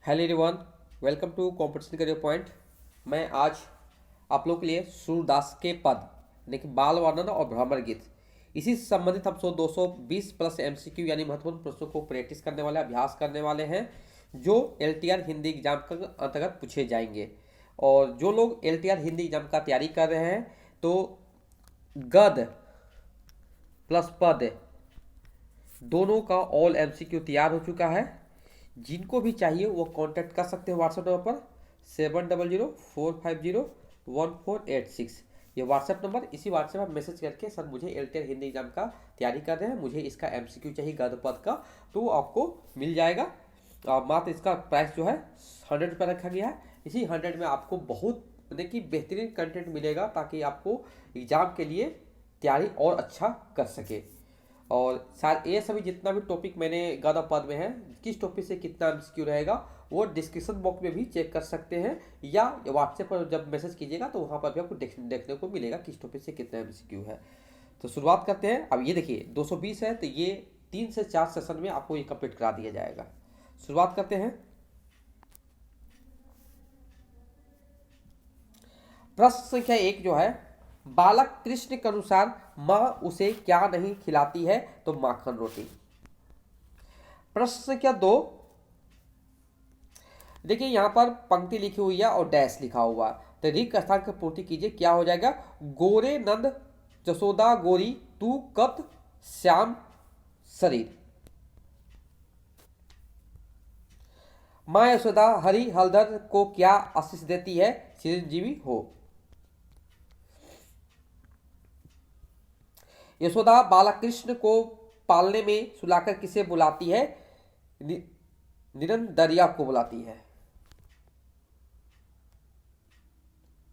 Hello everyone, welcome to competition career point. मैं आज आप लोग के लिए सूरदास के पद यानी कि बाल वर्णन और भ्रमर गीत इसी से संबंधित हम 220 प्लस एमसीक्यू यानी महत्वपूर्ण प्रश्नों को प्रैक्टिस करने वाले अभ्यास करने वाले हैं जो एलटीआर हिंदी एग्जाम के अंतर्गत पूछे जाएंगे। और जो लोग एलटीआर हिंदी एग्जाम का तैयारी कर रहे हैं तो गद प्लस पद दोनों का ऑल एमसीक्यू तैयार हो चुका है। जिनको भी चाहिए वो कांटेक्ट कर सकते हैं व्हाट्सएप नंबर पर 7004501486। ये व्हाट्सएप नंबर, इसी व्हाट्सएप पर मैसेज करके सर मुझे एलटीआर हिंदी एग्जाम का तैयारी कर रहे हैं, मुझे इसका एमसीक्यू चाहिए गद्य पद का, तो आपको मिल जाएगा। मात्र इसका प्राइस जो है 100 रुपये रखा गया है। इसी 100 में आपको बहुत देखिए बेहतरीन कंटेंट मिलेगा ताकि आपको एग्जाम के लिए तैयारी और अच्छा कर सके। और शायद ये सभी जितना भी टॉपिक मैंने गद्य पद में है, किस टॉपिक से कितना एमसीक्यू रहेगा वो डिस्क्रिप्शन बॉक्स में भी चेक कर सकते हैं, या व्हाट्सएप पर जब मैसेज कीजिएगा तो वहाँ पर भी आपको देखने को मिलेगा किस टॉपिक से कितना एमसीक्यू है। तो शुरुआत करते हैं। अब ये देखिए 220 है तो ये 3 से 4 सेशन में आपको ये कंप्लीट करा दिया जाएगा। शुरुआत करते हैं। प्रश्न संख्या 1 जो है, बालक कृष्ण के अनुसार माँ उसे क्या नहीं खिलाती है? तो माखन रोटी। प्रश्न संख्या 2, देखिए यहां पर पंक्ति लिखी हुई है और डैश लिखा हुआ, तो रिक्त स्थान की पूर्ति कीजिए। क्या हो जाएगा? गोरे नंद जसोदा गोरी तू कत श्याम शरीर। माँ यशोदा हरि हलधर को क्या आशीष देती है? चिरंजीवी हो। यशोदा बालकृष्ण को पालने में सुलाकर किसे बुलाती है? निरंदरिया को बुलाती है।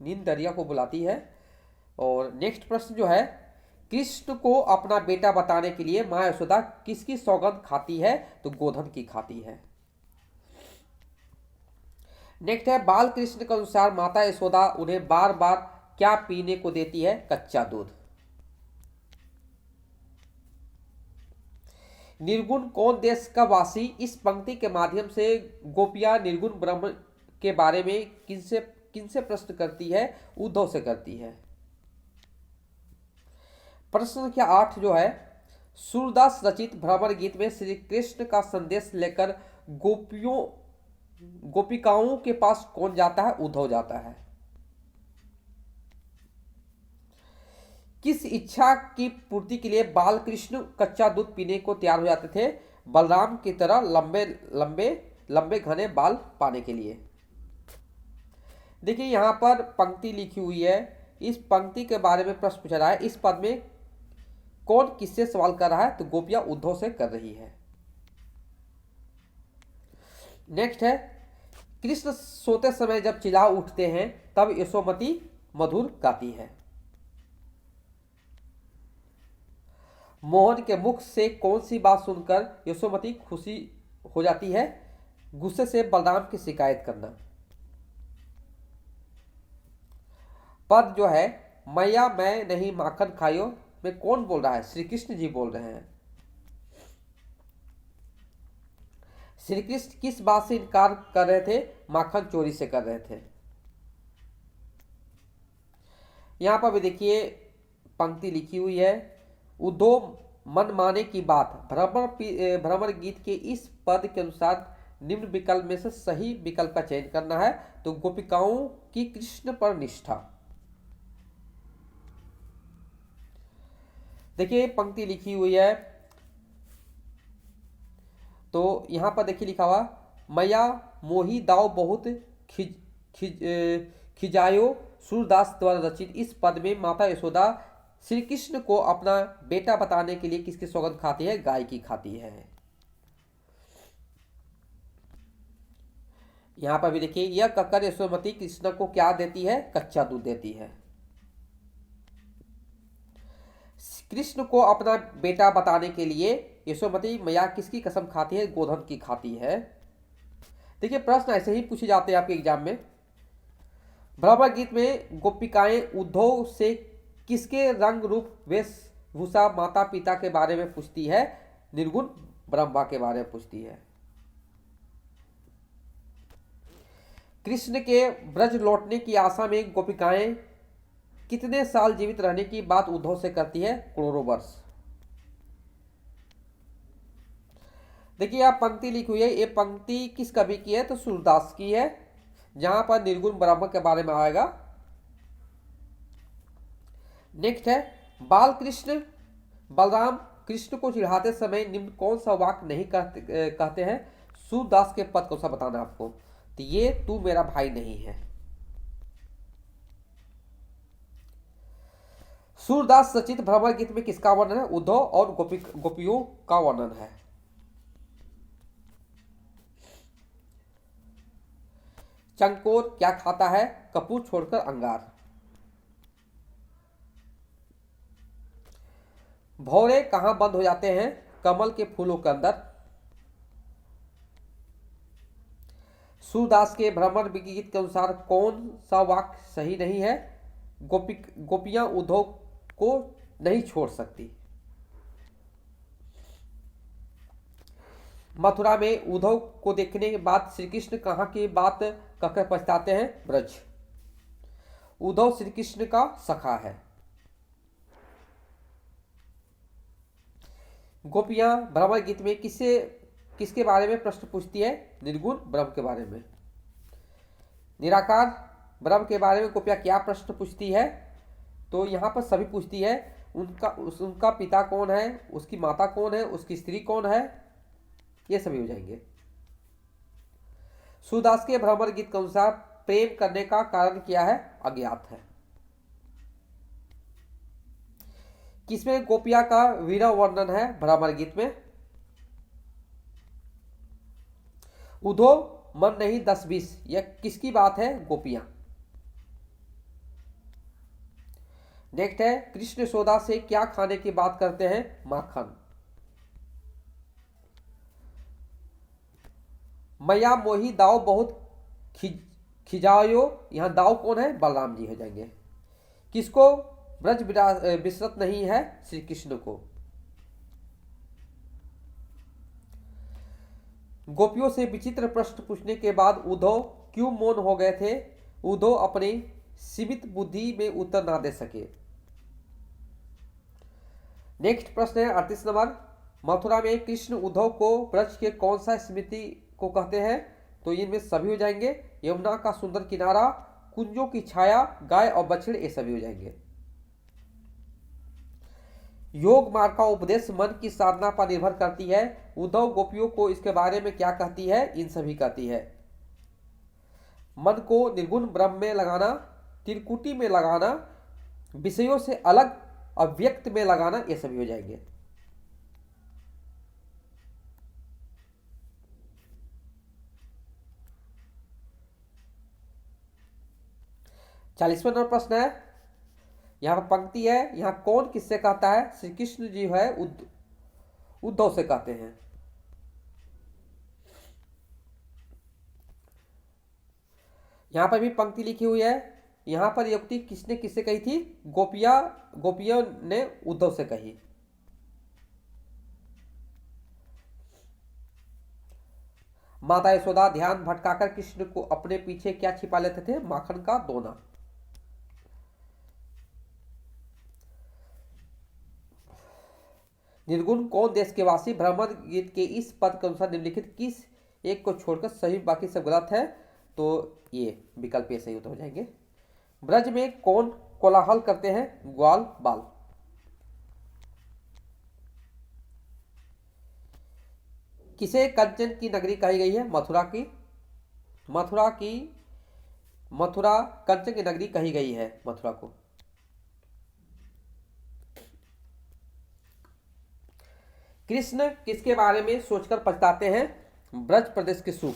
नींदरिया को बुलाती है। और नेक्स्ट प्रश्न जो है, कृष्ण को अपना बेटा बताने के लिए माँ यशोदा किसकी सौगंध खाती है? तो गोधन की खाती है। नेक्स्ट है, बाल कृष्ण के अनुसार माता यशोदा उन्हें बार बार क्या पीने को देती है? कच्चा दूध। निर्गुण कौन देश का वासी? इस पंक्ति के माध्यम से गोपियां निर्गुण ब्रह्म के बारे में किनसे किनसे प्रश्न करती है? उद्धव से करती है। प्रश्न संख्या 8 जो है, सूरदास रचित भ्रमर गीत में श्री कृष्ण का संदेश लेकर गोपिकाओं के पास कौन जाता है? उद्धव जाता है। किस इच्छा की पूर्ति के लिए बाल कृष्ण कच्चा दूध पीने को तैयार हो जाते थे? बलराम की तरह लंबे लंबे लंबे घने बाल पाने के लिए। देखिए यहां पर पंक्ति लिखी हुई है, इस पंक्ति के बारे में प्रश्न पूछा रहा है। इस पद में कौन किससे सवाल कर रहा है? तो गोपियां उद्धव से कर रही है। नेक्स्ट है, कृष्ण सोते समय जब चिल्ला उठते हैं तब यशोमती मधुर गाती है। मोहन के मुख से कौन सी बात सुनकर यशोमती खुशी हो जाती है? गुस्से से बलराम की शिकायत करना। पद जो है, मैया मैं नहीं माखन खायो में कौन बोल रहा है? श्री कृष्ण जी बोल रहे हैं। श्री कृष्ण किस बात से इनकार कर रहे थे? माखन चोरी से कर रहे थे। यहां पर भी देखिए पंक्ति लिखी हुई है, उद्धव मन माने की बात। भ्रमर गीत के इस पद के अनुसार निम्न विकल्प में से सही विकल्प का चयन करना है। तो गोपिकाओं की कृष्ण पर निष्ठा। देखिए पंक्ति लिखी हुई है, तो यहां पर देखिए लिखा हुआ, मैया मोही दाव बहुत खिजायो। सूरदास द्वारा रचित इस पद में माता यशोदा श्री कृष्ण को अपना बेटा बताने के लिए किसकी सौगंध खाती है? गाय की खाती है। यहां पर भी देखिए, यह कहकर यशोमती कृष्ण को क्या देती है? कच्चा दूध देती है। कृष्ण को अपना बेटा बताने के लिए यशोमती मैया किसकी कसम खाती है? गोधन की खाती है। देखिए प्रश्न ऐसे ही पूछे जाते हैं आपके एग्जाम में। भ्रमर गीत में गोपिकाएं उद्धव से किसके रंग रूप वेशभूषा माता पिता के बारे में पूछती है? निर्गुण ब्रह्मा के बारे में पूछती है। कृष्ण के ब्रज लौटने की आशा में गोपिकाएं कितने साल जीवित रहने की बात उद्धव से करती है? करोड़ों वर्ष। देखिए आप पंक्ति लिखी हुई है, ये पंक्ति किस कवि की है? तो सूरदास की है, जहां पर निर्गुण ब्रह्म के बारे में आएगा। नेक्स्ट है, बाल कृष्ण बलराम कृष्ण को चिढ़ाते समय निम्न कौन सा वाक्य नहीं कहते हैं? सूरदास के पद कौन सा बताना आपको? तो ये तू मेरा भाई नहीं है। सूरदास सचित भ्रमर गीत में किसका वर्णन है? उद्धव और गोपियों का वर्णन है। चंकोर क्या खाता है? कपूर छोड़कर अंगार। भौरे कहां बंद हो जाते हैं? कमल के फूलों के अंदर। सूरदास के भ्रमर गीत के अनुसार कौन सा वाक्य सही नहीं है? गोपियां उद्धव को नहीं छोड़ सकती। मथुरा में उद्धव को देखने के बाद श्री कृष्ण कहां की बात कहकर पछताते हैं? ब्रज। उद्धव श्री कृष्ण का सखा है। गोपियां भ्रमर गीत में किसके बारे में प्रश्न पूछती है? निर्गुण ब्रह्म के बारे में। निराकार ब्रह्म के बारे में गोपियां क्या प्रश्न पूछती है? तो यहां पर सभी पूछती है। उनका पिता कौन है, उसकी माता कौन है, उसकी स्त्री कौन है, ये सभी हो जाएंगे। सूरदास के भ्रमर गीत के अनुसार प्रेम करने का कारण क्या है? अज्ञात है। किसमें गोपिया का विरह वर्णन है? भ्रमर गीत में। उधो मन नहीं 10-20, यह किसकी बात है? गोपियां। नेक्स्ट है, कृष्ण यशोदा से क्या खाने की बात करते हैं? माखन। मैया मोही दाव बहुत खिजायो, यहां दाव कौन है? बलराम जी हो जाएंगे। किसको ब्रज विसरत नहीं है? श्री कृष्ण को। गोपियों से विचित्र प्रश्न पूछने के बाद उद्धव क्यों मौन हो गए थे? उद्धव अपनी सीमित बुद्धि में उत्तर ना दे सके। नेक्स्ट प्रश्न है 38 नंबर, मथुरा में कृष्ण उद्धव को ब्रज के कौन सा स्मृति को कहते हैं? तो इनमें सभी हो जाएंगे। यमुना का सुंदर किनारा, कुंजों की छाया, गाय और बछड़े, ये सभी हो जाएंगे। योग मार्ग का उपदेश मन की साधना पर निर्भर करती है। उद्धव गोपियों को इसके बारे में क्या कहती है? इन सभी कहती है। मन को निर्गुण ब्रह्म में लगाना, त्रिकुटी में लगाना, विषयों से अलग अव्यक्त में लगाना, ये सभी हो जाएंगे। चालीसवां नंबर प्रश्न है, यहां पर पंक्ति है, यहां कौन किससे कहता है? श्री कृष्ण जी है उद्धव से कहते हैं। यहां पर भी पंक्ति लिखी हुई है। यहां पर युक्ति किसने किससे कही थी? गोपियों ने उद्धव से कही। माता यशोदा ध्यान भटकाकर कृष्ण को अपने पीछे क्या छिपा लेते थे? माखन का दोना। निर्गुण कौन देश के वासी? भ्रमर गीत के इस पद के अनुसार निम्नलिखित किस एक को छोड़कर सभी बाकी सब गलत है? तो ये विकल्प ये सही उत्तर हो जाएंगे। ब्रज में कौन कोलाहल करते हैं? ग्वाल बाल। किसे कंचन की नगरी कही गई है? मथुरा कंचन की नगरी कही गई है मथुरा को। कृष्ण किसके बारे में सोचकर पछताते हैं? ब्रज प्रदेश के सुख।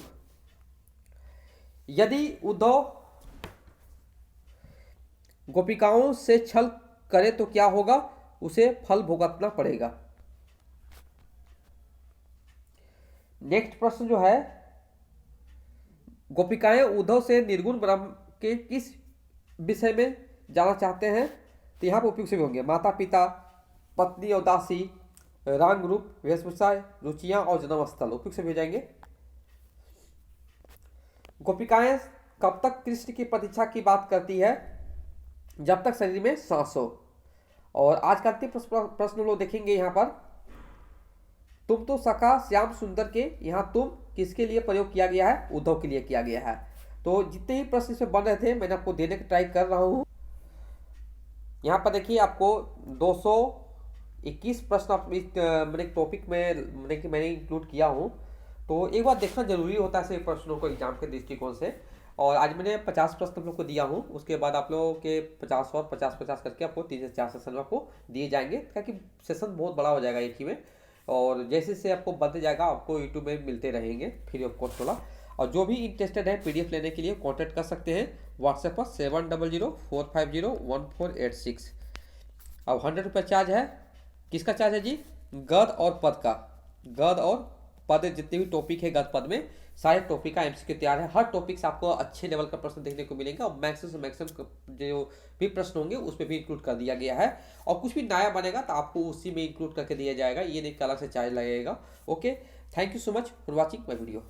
यदि उद्धव गोपिकाओं से छल करे तो क्या होगा? उसे फल भुगतना पड़ेगा। नेक्स्ट प्रश्न जो है, गोपिकाएं उद्धव से निर्गुण ब्रह्म के किस विषय में जानना चाहते हैं? तो यहां पर उपयुक्त सभी होंगे। माता पिता, पत्नी और दासी, रंग रूप, वेशभूषा, रुचियां और जन्म स्थल, उपयुक्त सभी हो जाएंगे। गोपिकाएं कब तक कृष्ण की प्रतीक्षा की बात करती है? जब तक शरीर में सांस हो। और आज का अंतिम प्रश्न लोग देखेंगे यहाँ पर, तुम तो सखा श्याम सुंदर के, यहाँ तुम किसके लिए प्रयोग किया गया है? उद्धव के लिए किया गया है। तो जितने ही प्रश्न इसमें बन रहे थे मैंने आपको देने की ट्राई कर रहा हूँ। यहाँ पर देखिए आपको 221 प्रश्न इस मैंने टॉपिक में मैंने इंक्लूड किया हूँ। तो एक बार देखना जरूरी होता है सभी प्रश्नों को एग्जाम के दृष्टिकोण से। और आज मैंने 50 प्रश्न आप लोग को दिया हूँ, उसके बाद आप लोगों के 50 और 50-50 करके आपको 3 से 4 सेशन में आपको दिए जाएंगे, ताकि सेशन बहुत बड़ा हो जाएगा एक ही में। और जैसे जैसे आपको बनते जाएगा आपको यूट्यूब में मिलते रहेंगे फ्री ऑफ कॉस्ट वाला। और जो भी इंटरेस्टेड है पीडीएफ लेने के लिए कॉन्टैक्ट कर सकते हैं व्हाट्सएप पर 7004501486। अब 100 रुपये चार्ज है। किसका चार्ज है जी? गद और पद का। गद और पद जितने भी टॉपिक है गद पद में सारे टॉपिक का एमसीक्यू तैयार है। हर टॉपिक से आपको अच्छे लेवल का प्रश्न देखने को मिलेगा और मैक्सिमम जो भी प्रश्न होंगे उस पर भी इंक्लूड कर दिया गया है। और कुछ भी नया बनेगा तो आपको उसी में इंक्लूड करके दिया जाएगा, ये नहीं अलग से चार्ज लगेगा। Okay, thank you so much for watching my video.